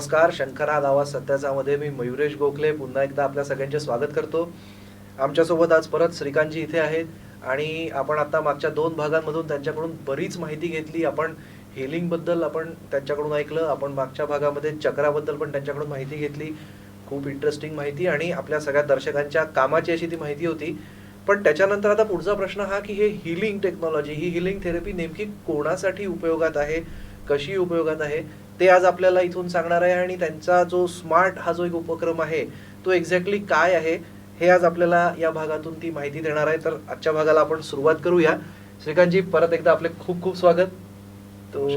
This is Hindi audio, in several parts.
नमस्कार. शंखनाद आवाज सत्याचा मध्ये मी मयुरेश गोखले पुन्हा एकदा आपल्या सगळ्यांचे स्वागत करतो. आमच्यासोबत आज परत श्रीकांतजी इथे आहेत आणि आपण आता मागच्या 2 भागांमधून त्यांच्याकडून बरीच माहिती घेतली. आपण हिलिंगबद्दल आपण त्यांच्याकडून ऐकलं. आपण मागच्या भागामध्ये चक्राबद्दल पण त्यांच्याकडून माहिती घेतली. खूप इंटरेस्टिंग माहिती आणि आपल्या सगळ्या दर्शकांच्या कामाची अशी ती माहिती होती. पण त्याच्यानंतर आता पुढचा प्रश्न हा की हे हिलिंग टेक्नॉलॉजी, ही हिलिंग थेरपी नेमकी कोणासाठी उपयोगात आहे, कशी उपयोगात आहे, ते आज आपल्याला इथून सांगणार आहे. आणि त्यांचा जो स्मार्ट हा जो एक उपक्रम आहे तो एक्झॅक्टली काय आहे हे आज आपल्याला या भागातून ती माहिती देणार आहे. तर आजच्या भागाला आपण सुरुवात करूया. श्रीकांत जी, परत एकदा आपले खूप खूप स्वागत. तो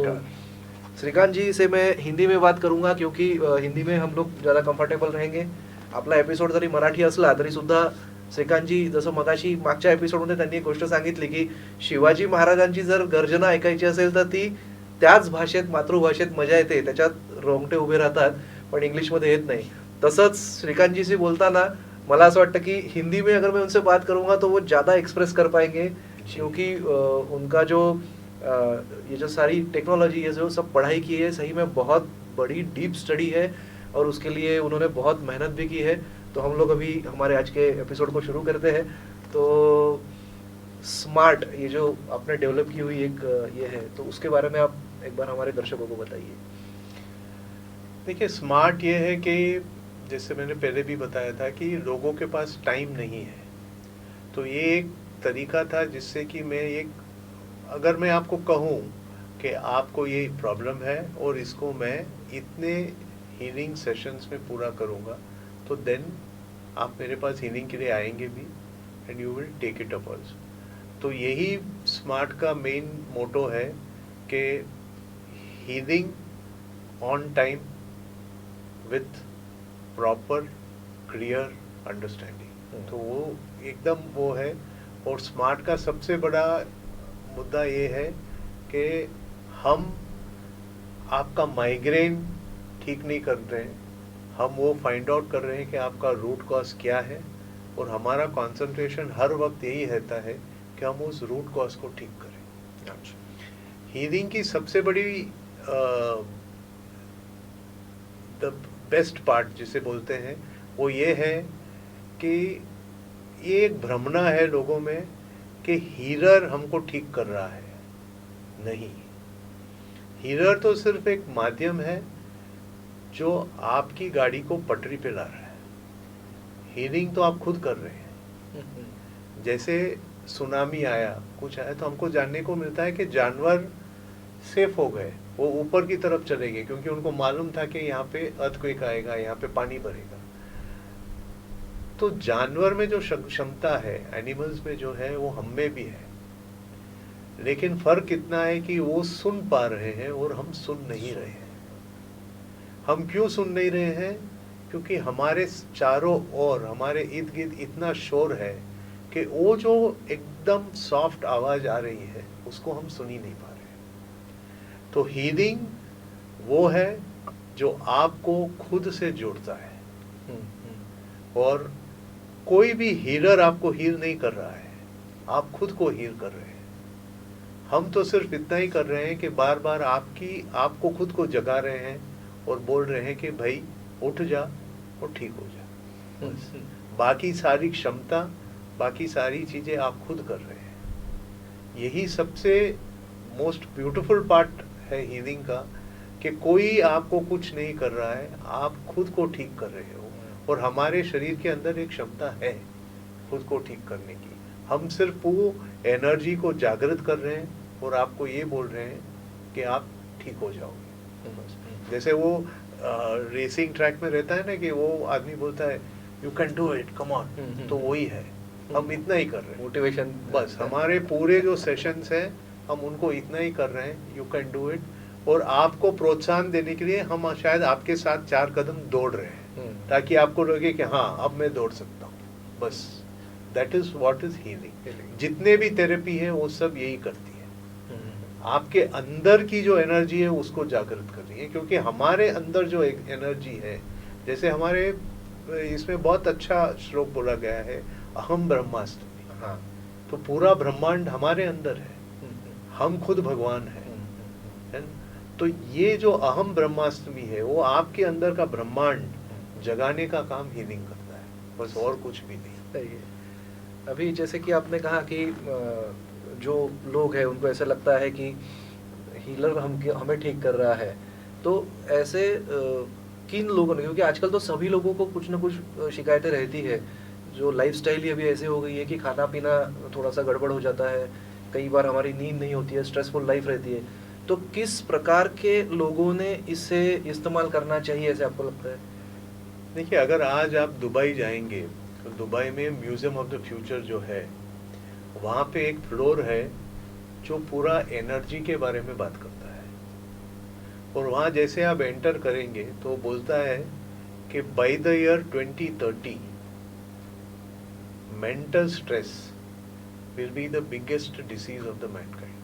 श्रीकांत जी से मैं हिंदी में बात करूंगा क्योंकि हिंदी में हम लोग ज़्यादा कंफर्टेबल रहेंगे. आपला एपिसोड जरी मराठी असला तरी सुद्धा श्रीकांतजी जसं मगाशी मागच्या एपिसोडमध्ये त्यांनी एक गोष्ट सांगितली की शिवाजी महाराजांची जर गर्जना ऐकायची असेल तर ती त्याच भाषेत, मातृभाषेत मजा येते, त्याच्यात रोंगटे उभे राहतात, पण इंग्लिशमध्ये येत नाही. तसंच श्रीकांत जी से बोलताना मला असं वाटतं कि हिंदी में अगर मैं उनसे बात करूंगा तो वो ज़्यादा एक्सप्रेस कर पाएंगे क्योंकि उनका जो ये जो सारी टेक्नोलॉजी, ये जो सब पढ़ाई की है, सही में बहुत बड़ी डीप स्टडी है और उसके लिए उन्होंने बहुत मेहनत भी की है. तो हम लोग अभी हमारे आज के एपिसोड को शुरू करते हैं. तो स्मार्ट, ये जो आपने डेवलप की हुई एक ये है, तो उसके बारे में आप एक बार हमारे दर्शकों को बताइए. देखिए, स्मार्ट ये है कि जैसे मैंने पहले भी बताया था कि लोगों के पास टाइम नहीं है, तो ये एक तरीका था जिससे कि मैं एक, अगर मैं आपको कहूँ कि आपको ये प्रॉब्लम है और इसको मैं इतने हीलिंग सेशंस में पूरा करूँगा, तो देन आप मेरे पास हीलिंग के लिए आएंगे भी and you will take it up also. तो यही स्मार्ट का मेन मोटो है कि healing on time with proper clear understanding. तो वो एकदम वो है. और स्मार्ट का सबसे बड़ा मुद्दा ये है कि हम आपका माइग्रेन ठीक नहीं कर रहे हैं, हम वो फाइंड आउट कर रहे हैं कि आपका रूट कॉज क्या है, और हमारा कंसंट्रेशन हर वक्त यही रहता है कि हम उस रूट कॉज को ठीक करें. हीलिंग की सबसे बड़ी द बेस्ट पार्ट जिसे बोलते हैं वो ये है कि ये एक भ्रमना है लोगों में कि हीलर हमको ठीक कर रहा है. नहीं, हीलर तो सिर्फ एक माध्यम है जो आपकी गाड़ी को पटरी पे ला रहा है. हीलिंग तो आप खुद कर रहे हैं. जैसे सुनामी आया, कुछ आया, तो हमको जानने को मिलता है कि जानवर सेफ हो गए, वो ऊपर की तरफ चले गए क्योंकि उनको मालूम था कि यहाँ पे अर्थक्वेक आएगा, यहाँ पे पानी भरेगा. तो जानवर में जो क्षमता है, एनिमल्स में जो है, वो हम में भी है. लेकिन फर्क इतना है कि वो सुन पा रहे हैं और हम सुन नहीं रहे हैं. हम क्यों सुन नहीं रहे हैं? क्योंकि हमारे चारों ओर, हमारे इर्द गिर्द इतना शोर है कि वो जो एकदम सॉफ्ट आवाज आ रही है उसको हम सुन ही नहीं पा रहे. तो हीलिंग वो है जो आपको खुद से जोड़ता है. और कोई भी हीलर आपको हील नहीं कर रहा है, आप खुद को हील कर रहे हैं. हम तो सिर्फ इतना ही कर रहे हैं कि बार बार आपको खुद को जगा रहे हैं और बोल रहे हैं कि भाई उठ जा और ठीक हो जा. बाकी सारी क्षमता, बाकी सारी चीजें आप खुद कर रहे हैं. यही सबसे मोस्ट ब्यूटीफुल पार्ट है हीलिंग का, कि कोई आपको कुछ नहीं कर रहा है, आप खुद को ठीक कर रहे हो. और हमारे शरीर के अंदर एक क्षमता है खुद को ठीक करने की. हम सिर्फ वो एनर्जी को जागृत कर रहे हैं और आपको ये बोल रहे हैं कि आप ठीक हो जाओगे. जैसे वो रेसिंग ट्रैक में रहता है ना, कि वो आदमी बोलता है you can do it, come on. तो वही है, हम इतना ही कर रहे हैं. मोटिवेशन बस हमारे पूरे जो सेशंस हैं, हम उनको इतना ही कर रहे हैं, यू कैन डू इट. और आपको प्रोत्साहन देने के लिए हम शायद आपके साथ 4 कदम दौड़ रहे हैं, ताकि आपको लगे कि हाँ, अब मैं दौड़ सकता हूँ. बस that is what is healing. जितने भी थेरेपी है वो सब यही करती है. आपके अंदर की जो एनर्जी है उसको जागृत कर रही है. क्योंकि हमारे अंदर जो एक एनर्जी है, जैसे हमारे इसमें बहुत अच्छा श्लोक बोला गया है, अहम ब्रह्मास्मि. हाँ, तो पूरा ब्रह्मांड हमारे अंदर है, हम खुद भगवान हैं. तो ये जो अहम ब्रह्मास्मि है वो आपके अंदर का ब्रह्मांड जगाने का काम हीलिंग करता है, बस और कुछ भी नहीं। सही है। अभी जैसे कि आपने कहा कि जो लोग हैं उनको ऐसा लगता है कि हीलर हमें ठीक कर रहा है, तो ऐसे किन लोगों ने, क्योंकि आजकल तो सभी लोगों को कुछ ना कुछ शिकायतें रहती है, जो लाइफस्टाइल ही अभी ऐसे हो गई है कि खाना पीना थोड़ा सा गड़बड़ हो जाता है, कई बार हमारी नींद नहीं होती है, स्ट्रेसफुल लाइफ रहती है, तो किस प्रकार के लोगों ने इसे इस्तेमाल करना चाहिए ऐसे आपको लगता है? देखिए, अगर आज आप दुबई जाएंगे तो दुबई में म्यूजियम ऑफ द फ्यूचर जो है, वहाँ पे एक फ्लोर है जो पूरा एनर्जी के बारे में बात करता है। और वहाँ जैसे आप एंटर करेंगे तो बोलता है कि by the year 2030 mental stress will be the biggest disease of the Mankind.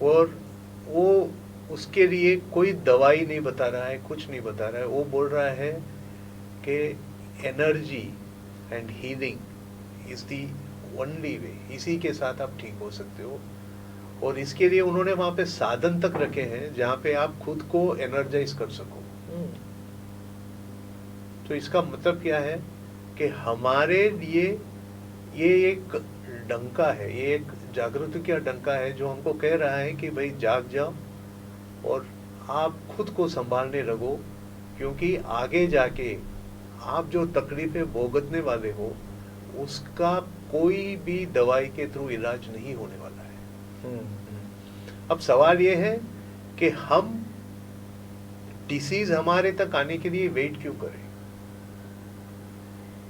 और वो उसके लिए कोई दवाई नहीं बता रहा है, कुछ नहीं बता रहा है, वो बोल रहा है कि energy and healing is the only way, इसी के साथ आप ठीक हो सकते हो। और इसके लिए उन्होंने वहां पे साधन तक रखे हैं जहां पे आप खुद को एनर्जाइज कर सको। तो इसका मतलब क्या है कि हमारे लिए ये एक डंका है, ये एक जागृति का डंका है जो हमको कह रहा है कि भाई जाग जाओ और आप खुद को संभालने लगो, क्योंकि आगे जाके आप जो तकलीफें भोगतने वाले हो उसका कोई भी दवाई के थ्रू इलाज नहीं होने वाला है। अब सवाल ये है कि हम डिसीज हमारे तक आने के लिए वेट क्यों करें?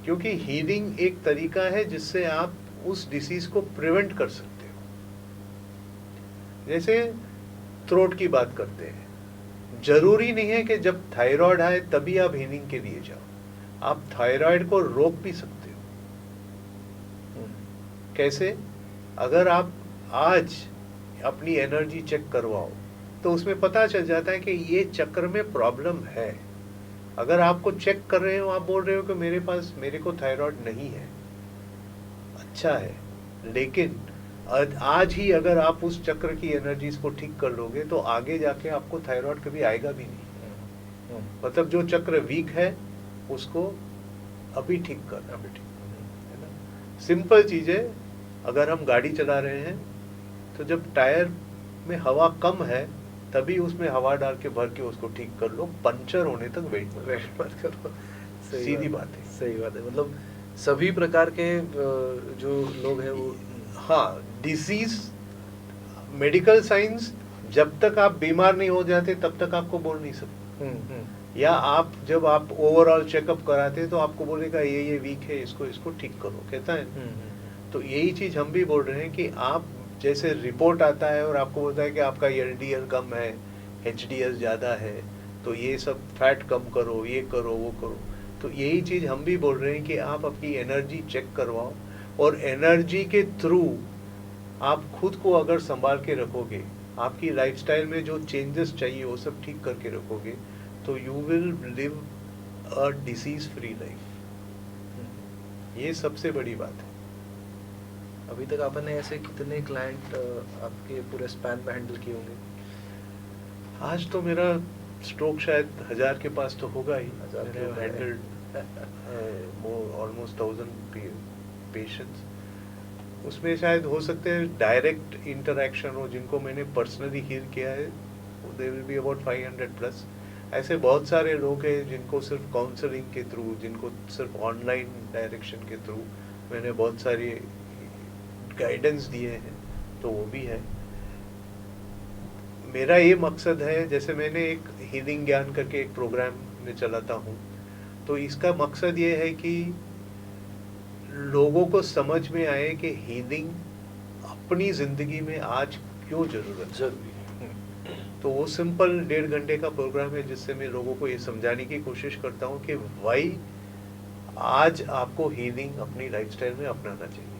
क्योंकि हीलिंग एक तरीका है जिससे आप उस डिसीज को प्रिवेंट कर सकते हो। जैसे थ्रोट की बात करते हैं, जरूरी नहीं है कि जब थायराइड आए तभी आप हीलिंग के लिए जाओ, आप थायराइड को रोक भी सकते हो। कैसे? अगर आप आज अपनी एनर्जी चेक करवाओ तो उसमें पता चल जाता है कि ये चक्र में प्रॉब्लम है। अगर आपको चेक कर रहे हो, आप बोल रहे हो कि मेरे को थायराइड नहीं है, अच्छा है, लेकिन आज ही अगर आप उस चक्र की एनर्जीज को ठीक कर लोगे तो आगे जाके आपको थायराइड कभी आएगा भी नहीं। मतलब जो चक्र वीक है उसको अभी ठीक कर, है ना। सिंपल चीज है, अगर हम गाड़ी चला रहे हैं तो जब टायर में हवा कम है तभी उसमें हवा डाल के भर के उसको ठीक कर लो, पंचर होने तक वेट मत करो। सीधी बात है। सही बात है। मतलब सभी प्रकार के जो लोग हैं वो, हाँ, डिसीज, मेडिकल साइंस, जब तक आप बीमार नहीं हो जाते तब तक आपको बोल नहीं सकते। या आप जब आप ओवरऑल चेकअप कराते तो आपको बोलेगा ये वीक है, इसको ठीक करो, कहता है। तो यही चीज हम भी बोल रहे हैं कि आप जैसे रिपोर्ट आता है और आपको बोलता है कि आपका एलडीएल कम है, एचडीएल ज्यादा है, तो ये सब फैट कम करो, ये करो, वो करो। तो यही चीज हम भी बोल रहे हैं कि आप अपनी एनर्जी चेक करवाओ, और एनर्जी के थ्रू आप खुद को अगर संभाल के रखोगे, आपकी लाइफस्टाइल में जो चेंजेस चाहिए वो सब ठीक करके रखोगे, तो you will live a disease free life. ये सबसे बड़ी बात है। अभी तक आपने ऐसे कितने क्लाइंट आपके पूरे स्पैन में हैंडल किए होंगे? आज तो मेरा स्ट्रोक शायद 1000 के पास तो होगा ही। 1000 के ऊपर है। Handled almost 1000 patients. उसमें शायद हो सकते हैं डायरेक्ट इंटरेक्शन हो, जिनको मैंने पर्सनली हील किया है, they will be about 500 plus. ऐसे बहुत सारे लोग हैं जिनको सिर्फ काउंसलिंग के थ्रू, जिनको सिर्फ ऑनलाइन डायरेक्शन के थ्रू मैंने बहुत सारी गाइडेंस दिए हैं, तो वो भी है। मेरा ये मकसद है, जैसे मैंने एक हीलिंग ज्ञान करके एक प्रोग्राम में चलाता हूँ, तो इसका मकसद ये है कि लोगों को समझ में आए कि हीलिंग अपनी जिंदगी में आज क्यों जरूरत है। तो वो सिंपल 1.5 घंटे का प्रोग्राम है जिससे मैं लोगों को ये समझाने की कोशिश करता हूँ कि वाई आज आपको हीलिंग अपनी लाइफस्टाइल में अपनाना चाहिए।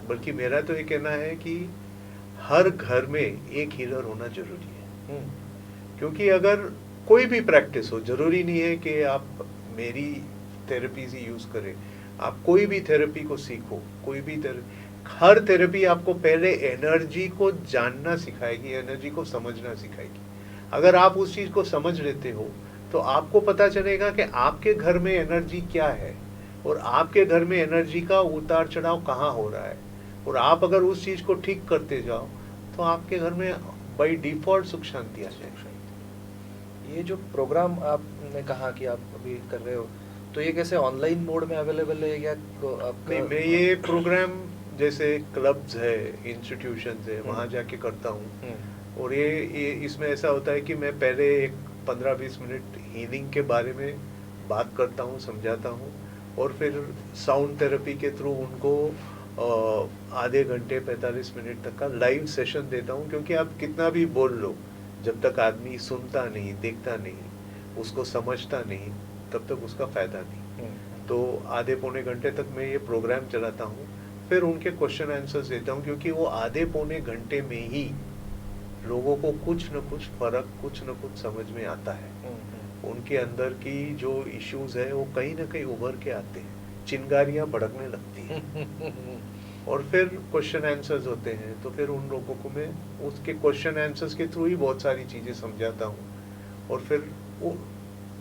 बल्कि मेरा तो ये कहना है कि हर घर में एक हीलर होना जरूरी है। क्योंकि अगर कोई भी प्रैक्टिस हो, जरूरी नहीं है कि आप मेरी थेरेपीज ही यूज करें, आप कोई भी थेरेपी को सीखो, कोई भी हर थेरेपी आपको पहले एनर्जी को जानना सिखाएगी, एनर्जी को समझना सिखाएगी। अगर आप उस चीज़ को समझ लेते हो तो आपको पता चलेगा कि आपके घर में एनर्जी क्या है और आपके घर में एनर्जी का उतार चढ़ाव कहाँ हो रहा है, और आप अगर उस चीज़ को ठीक करते जाओ तो आपके घर में बाई डिफॉल्ट सुख शांति आ जाएगी। ये जो प्रोग्राम आपने कहा कि आप अभी कर रहे हो, तो ये कैसे ऑनलाइन मोड में अवेलेबल है या आपका? नहीं, मैं ये प्रोग्राम जैसे क्लब्स है, इंस्टीट्यूशंस है, वहाँ जाके करता हूँ। और ये इसमें ऐसा होता है कि मैं पहले एक 15-20 मिनट हीलिंग के बारे में बात करता हूँ, समझाता हूँ, और फिर साउंड थेरेपी के थ्रू उनको आधे घंटे 45 मिनट तक का लाइव सेशन देता हूँ। क्योंकि आप कितना भी बोल लो, जब तक आदमी सुनता नहीं, देखता नहीं, उसको समझता नहीं, तब तक उसका फायदा नहीं। तो आधे पौने घंटे तक मैं ये प्रोग्राम चलाता हूँ, फिर उनके क्वेश्चन आंसर्स देता हूँ। क्योंकि वो आधे पौने घंटे में ही लोगों को कुछ न कुछ फर्क, कुछ न कुछ समझ में आता है। उनके अंदर की जो इश्यूज है वो कहीं ना कहीं उभर के आते हैं, चिंगारियां भड़कने लगती हैं। और फिर क्वेश्चन आंसर्स होते हैं, तो फिर उन लोगों को मैं उसके क्वेश्चन आंसर्स के थ्रू ही बहुत सारी चीज़ें समझाता हूँ। और फिर वो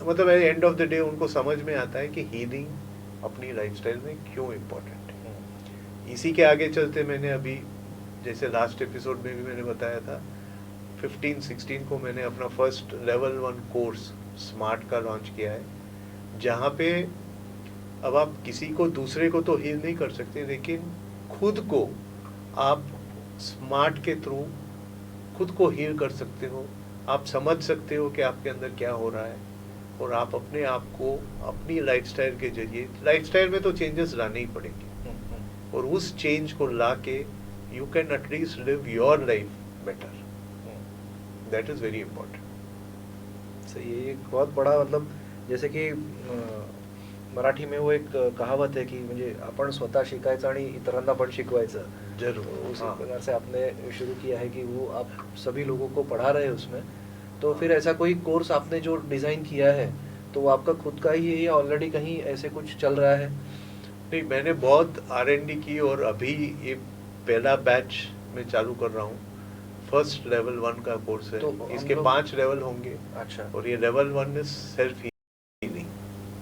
मतलब एंड ऑफ द डे उनको समझ में आता है कि हीलिंग अपनी लाइफस्टाइल में क्यों इम्पोर्टेंट है। इसी के आगे चलते मैंने अभी, जैसे लास्ट एपिसोड में भी मैंने बताया था, 15-16 को मैंने अपना फर्स्ट लेवल 1 कोर्स स्मार्ट का लॉन्च किया है, जहाँ पे अब आप किसी को, दूसरे को तो हील नहीं कर सकते, लेकिन खुद को आप स्मार्ट के थ्रू खुद को हील कर सकते हो। आप समझ सकते हो कि आपके अंदर क्या हो रहा है, और आप अपने आप को अपनी लाइफस्टाइल के जरिए, लाइफस्टाइल में तो चेंजेस लाने ही पड़ेंगे, और उस चेंज को ला के you can at least live your life better. That is very important. सही है। एक बहुत बड़ा मतलब, जैसे की मराठी में वो एक कहावत है की म्हणजे आपण स्वतः शिकायचं आणि इतरांना पण शिकवायचं। जरूर। तो उसी हाँ। प्रकार से आपने शुरू किया है कि वो आप सभी लोगों को पढ़ा रहे हैं उसमें। तो फिर ऐसा कोई कोर्स आपने जो डिज़ाइन किया है, तो वो आपका खुद का ही है या ऑलरेडी कहीं ऐसे कुछ चल रहा है? नहीं, मैंने बहुत R&D की, और अभी ये पहला बैच में चालू कर रहा हूँ। फर्स्ट लेवल 1 का कोर्स है, तो इसके 5 लेवल होंगे। अच्छा। और ये लेवल 1 इज सेल्फ हीलिंग।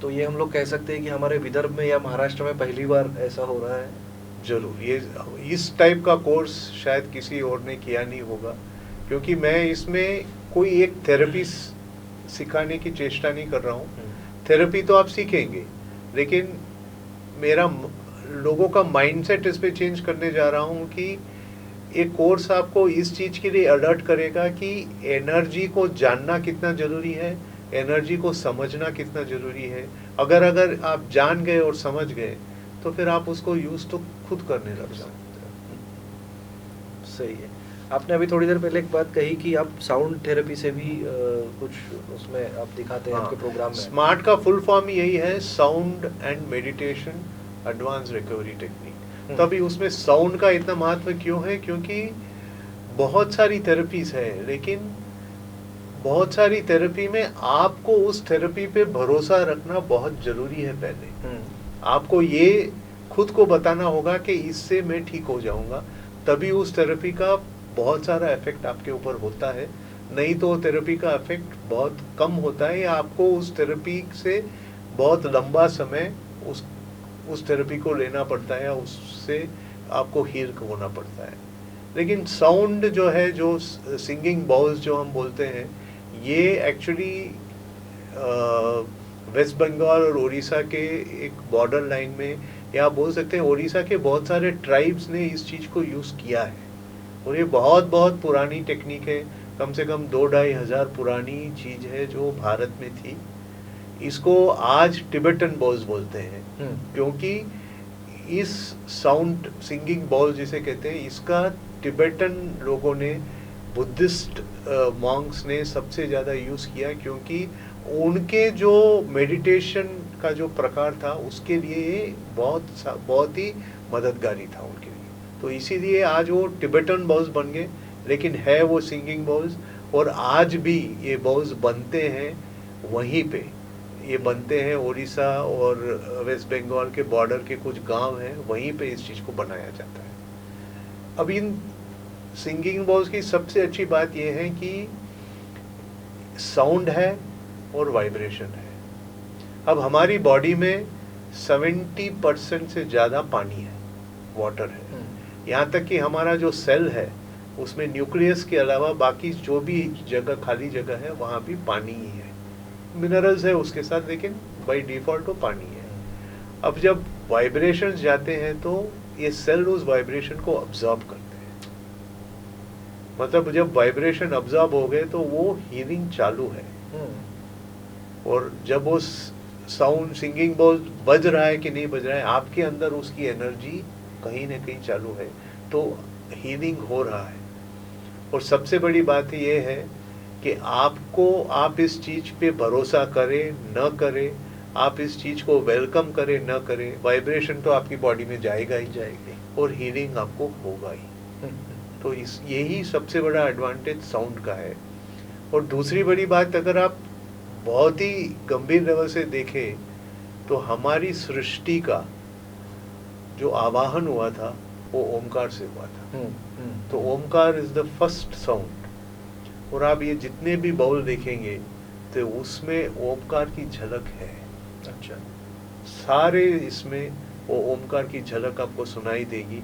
तो ये हम लोग कह सकते हैं कि हमारे विदर्भ में या महाराष्ट्र में पहली बार ऐसा हो रहा है? जरूर। ये इस टाइप का कोर्स शायद किसी और ने किया नहीं होगा, क्योंकि मैं इसमें कोई एक थेरेपी सिखाने की चेष्टा नहीं कर रहा हूँ। थेरेपी तो आप सीखेंगे, लेकिन मेरा लोगों का माइंडसेट इस पे चेंज करने जा रहा हूँ कि एक कोर्स आपको इस चीज़ के लिए अलर्ट करेगा कि एनर्जी को जानना कितना ज़रूरी है, एनर्जी को समझना कितना ज़रूरी है। अगर आप जान गए और समझ गए, तो फिर आप उसको यूज़ तो खुद करने लग सकते हैं। सही है। आपने अभी थोड़ी देर पहले एक बात कही कि आप साउंड थेरेपी से भी कुछ उसमें आप दिखाते हैं आपके प्रोग्राम में। स्मार्ट का फुल फॉर्म यही है, sound and meditation advance recovery technique. तो अभी उसमें साउंड का इतना महत्व क्यों है? क्योंकि बहुत सारी थेरेपीज है, लेकिन बहुत सारी थेरेपी में आपको उस थेरेपी पे भरोसा रखना बहुत जरूरी है। पहले आपको ये खुद को बताना होगा कि इससे मैं ठीक हो जाऊंगा, तभी उस थेरेपी का बहुत सारा इफेक्ट आपके ऊपर होता है। नहीं तो थेरेपी का इफेक्ट बहुत कम होता है, या आपको उस थेरेपी से बहुत लंबा समय उस थेरेपी को लेना पड़ता है, या उससे आपको हील होना पड़ता है। लेकिन साउंड जो है, जो सिंगिंग बाउल्स जो हम बोलते हैं, ये एक्चुअली वेस्ट बंगाल और उड़ीसा के एक बॉर्डर लाइन में, या आप बोल सकते हैं उड़ीसा के बहुत सारे ट्राइब्स ने इस चीज़ को यूज़ किया है। और ये बहुत बहुत पुरानी टेक्निक है, कम से कम 2-2.5 हज़ार पुरानी चीज़ है जो भारत में थी। इसको आज टिबेटन बॉल्स बोलते हैं, क्योंकि इस साउंड सिंगिंग बॉल जिसे कहते हैं, इसका टिबेटन लोगों ने, बुद्धिस्ट मॉन्क्स ने सबसे ज़्यादा यूज़ किया, क्योंकि उनके जो मेडिटेशन का जो प्रकार था, उसके लिए ये बहुत ही मददगारी था उनके लिए। तो इसीलिए आज वो टिबेटन बॉल्स बन गए, लेकिन है वो सिंगिंग बॉल्स। और आज भी ये बॉल्स बनते हैं वहीं पे, ये बनते हैं उड़ीसा और वेस्ट बंगाल के बॉर्डर के कुछ गांव हैं, वहीं पे इस चीज़ को बनाया जाता है। अब इन सिंगिंग बॉल्स की सबसे अच्छी बात यह है कि साउंड है और वाइब्रेशन है। अब हमारी बॉडी में 70% से ज़्यादा पानी है, वाटर है। यहाँ तक कि हमारा जो सेल है उसमें न्यूक्लियस के अलावा बाकी जो भी जगह खाली जगह है वहाँ भी पानी ही है, मिनरल्स है उसके साथ, लेकिन बाय डिफॉल्ट वो पानी है। अब जब वाइब्रेशंस जाते हैं तो ये सेल उस वाइब्रेशन को अब्जॉर्ब करते हैं, मतलब जब वाइब्रेशन अब्जॉर्ब हो गए तो वो हीलिंग चालू है। और जब वो साउंड सिंगिंग बॉल बज रहा है कि नहीं बज रहा है, आपके अंदर उसकी एनर्जी कहीं ना कहीं चालू है, तो हीलिंग हो रहा है। और सबसे बड़ी बात ये है कि आप इस चीज पे भरोसा करें न करें, आप इस चीज को वेलकम करें न करें, वाइब्रेशन तो आपकी बॉडी में जाएगा ही जाएगी और हीलिंग आपको होगा ही। तो यही सबसे बड़ा एडवांटेज साउंड का है। और दूसरी बड़ी बात, अगर आप बहुत ही गंभीर लेवल से देखें तो हमारी सृष्टि का जो आवाहन हुआ था वो ओमकार से हुआ था। तो Omkar is the first sound. और आप ये जितने भी बाउल देखेंगे तो उसमें ओमकार की झलक है। अच्छा, सारे इसमें वो ओमकार की झलक आपको सुनाई देगी।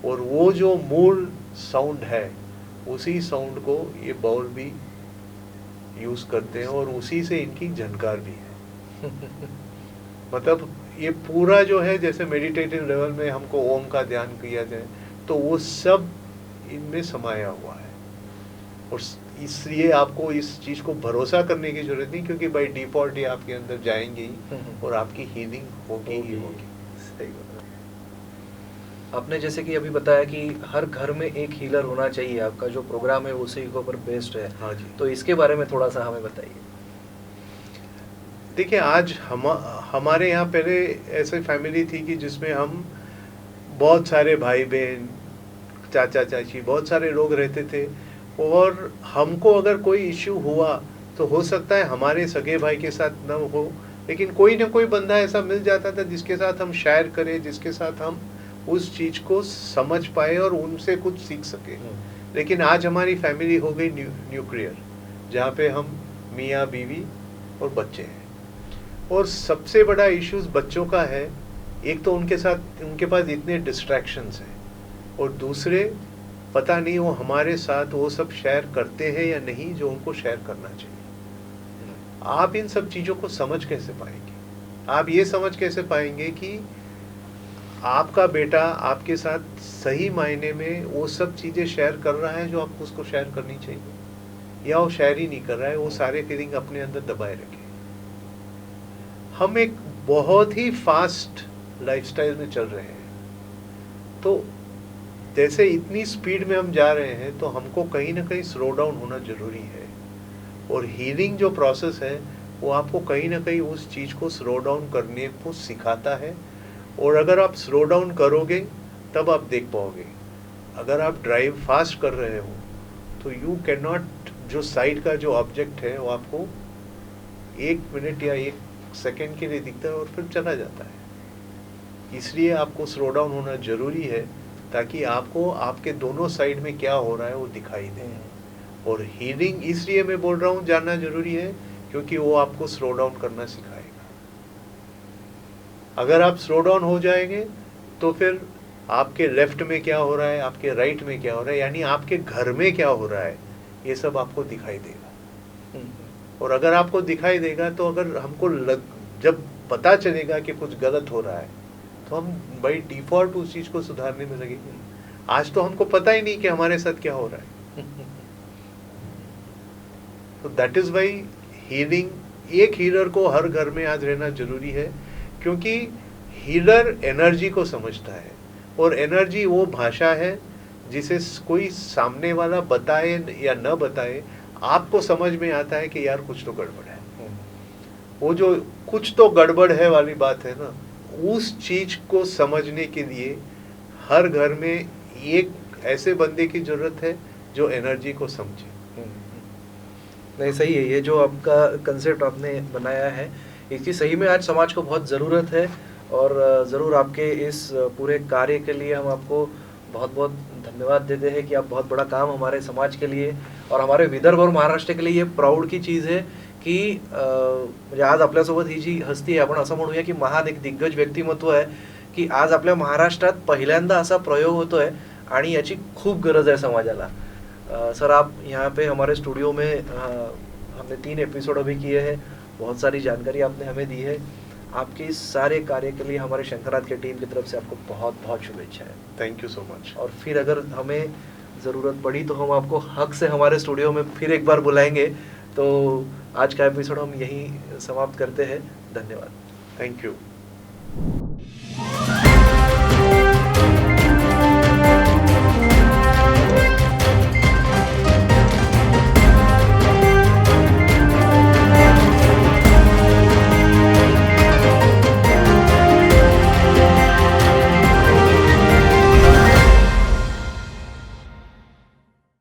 और वो जो मूल साउंड है उसी साउंड को ये बाउल भी यूज करते हैं और उसी से इनकी झनकार भी है। मतलब ये पूरा जो है, जैसे मेडिटेटिव लेवल में हमको ओम का ध्यान किया जाए तो वो सब इनमें समाया हुआ है। और इसलिए आपको इस चीज को भरोसा करने की जरूरत नहीं, क्योंकि बाय डिफॉल्ट ये आपके अंदर जाएंगे ही और आपकी हीलिंग होगी ही होगी। सही बात है। आपने जैसे कि अभी बताया कि हर घर में एक हीलर होना चाहिए, आपका जो प्रोग्राम है उसी के ऊपर बेस्ड है। हाँ जी। तो इसके बारे में थोड़ा सा हमें बताइए। देखिए, आज हमारे यहाँ पहले ऐसे फैमिली थी कि जिसमें हम बहुत सारे भाई बहन, चाचा चाची, बहुत सारे लोग रहते थे। और हमको अगर कोई इश्यू हुआ तो हो सकता है हमारे सगे भाई के साथ न हो, लेकिन कोई ना कोई बंदा ऐसा मिल जाता था जिसके साथ हम शेयर करें, जिसके साथ हम उस चीज को समझ पाए और उनसे कुछ सीख सके। लेकिन आज हमारी फैमिली हो गई न्यूक्लियर, जहाँ पे हम मियाँ बीवी और बच्चे हैं। और सबसे बड़ा इश्यूज बच्चों का है, एक तो उनके पास इतने डिस्ट्रैक्शंस हैं, और दूसरे पता नहीं वो हमारे साथ वो सब शेयर करते हैं या नहीं जो उनको शेयर करना चाहिए। आप इन सब चीज़ों को समझ कैसे पाएंगे? आप ये समझ कैसे पाएंगे कि आपका बेटा आपके साथ सही मायने में वो सब चीज़ें शेयर कर रहा है जो आपको उसको शेयर करनी चाहिए, या वो शेयर ही नहीं कर रहा है, वो सारे फीलिंग अपने अंदर दबाए रखे। हम एक बहुत ही फास्ट लाइफस्टाइल में चल रहे हैं, तो जैसे इतनी स्पीड में हम जा रहे हैं तो हमको कहीं ना कहीं स्लो डाउन होना जरूरी है। और हीलिंग जो प्रोसेस है वो आपको कहीं ना कहीं उस चीज़ को स्लो डाउन करने को सिखाता है। और अगर आप स्लो डाउन करोगे तब आप देख पाओगे। अगर आप ड्राइव फास्ट कर रहे हो तो यू कैन नॉट, जो साइड का जो ऑब्जेक्ट है वो आपको 1 मिनट या 1 सेकेंड के लिए दिखता है और फिर चला जाता है। इसलिए आपको स्लो डाउन होना जरूरी है ताकि आपको आपके दोनों साइड में क्या हो रहा है वो दिखाई दे। और हीलिंग इसलिए मैं बोल रहा हूँ जानना जरूरी है क्योंकि वो आपको स्लो डाउन करना सिखाएगा। अगर आप स्लो डाउन हो जाएंगे तो फिर आपके लेफ्ट में क्या हो रहा है, आपके राइट में क्या हो रहा है, यानी आपके घर में क्या हो रहा है, ये सब आपको दिखाई देगा। और अगर आपको दिखाई देगा तो अगर हमको जब पता चलेगा कि कुछ गलत हो रहा है तो हम बाय डिफॉल्ट उस चीज को सुधारने में लगेंगे। आज तो हमको पता ही नहीं कि हमारे साथ क्या हो रहा है। तो दैट इज वाई हीलिंग, एक हीलर को हर घर में आज रहना जरूरी है, क्योंकि हीलर एनर्जी को समझता है और एनर्जी वो भाषा है जिसे कोई सामने वाला बताए या न बताए आपको समझ में आता है कि यार कुछ तो गड़बड़ है। वो जो कुछ तो गड़बड़ है वाली बात है ना, उस चीज को समझने के लिए हर घर में एक ऐसे बंदे की जरूरत है जो एनर्जी को समझे। नहीं, सही है। ये जो आपका कंसेप्ट आपने बनाया है इसकी सही में आज समाज को बहुत ज़रूरत है। और ज़रूर आपके इस पूरे कार्य के लिए हम आपको बहुत बहुत धन्यवाद देते हैं कि आप बहुत बड़ा काम हमारे समाज के लिए और हमारे विदर्भ और महाराष्ट्र के लिए ये प्राऊड की चीज़ आहे की म्हणजे आज आपल्यासोबत ही जी हस्ती आहे, आपण असं म्हणूया की महान एक दिग्गज व्यक्तिमत्व आहे की आज आपल्या महाराष्ट्रात पहिल्यांदा असा प्रयोग होतोय आणि याची खूप गरज आहे समाजाला. सर, आप यहाँ पे हमारे स्टूडियो में हमने 3 एपिसोड अभी किए हैं, बहुत सारी जानकारी आपने हमें दी है. आपके इस सारे कार्य के लिए हमारे शंकरात की टीम की तरफ से आपको बहुत बहुत शुभेच्छाएं. Thank you so much. और फिर अगर हमें ज़रूरत पड़ी तो हम आपको हक से हमारे स्टूडियो में फिर एक बार बुलाएंगे. तो आज का एपिसोड हम यहीं समाप्त करते हैं. धन्यवाद. Thank you.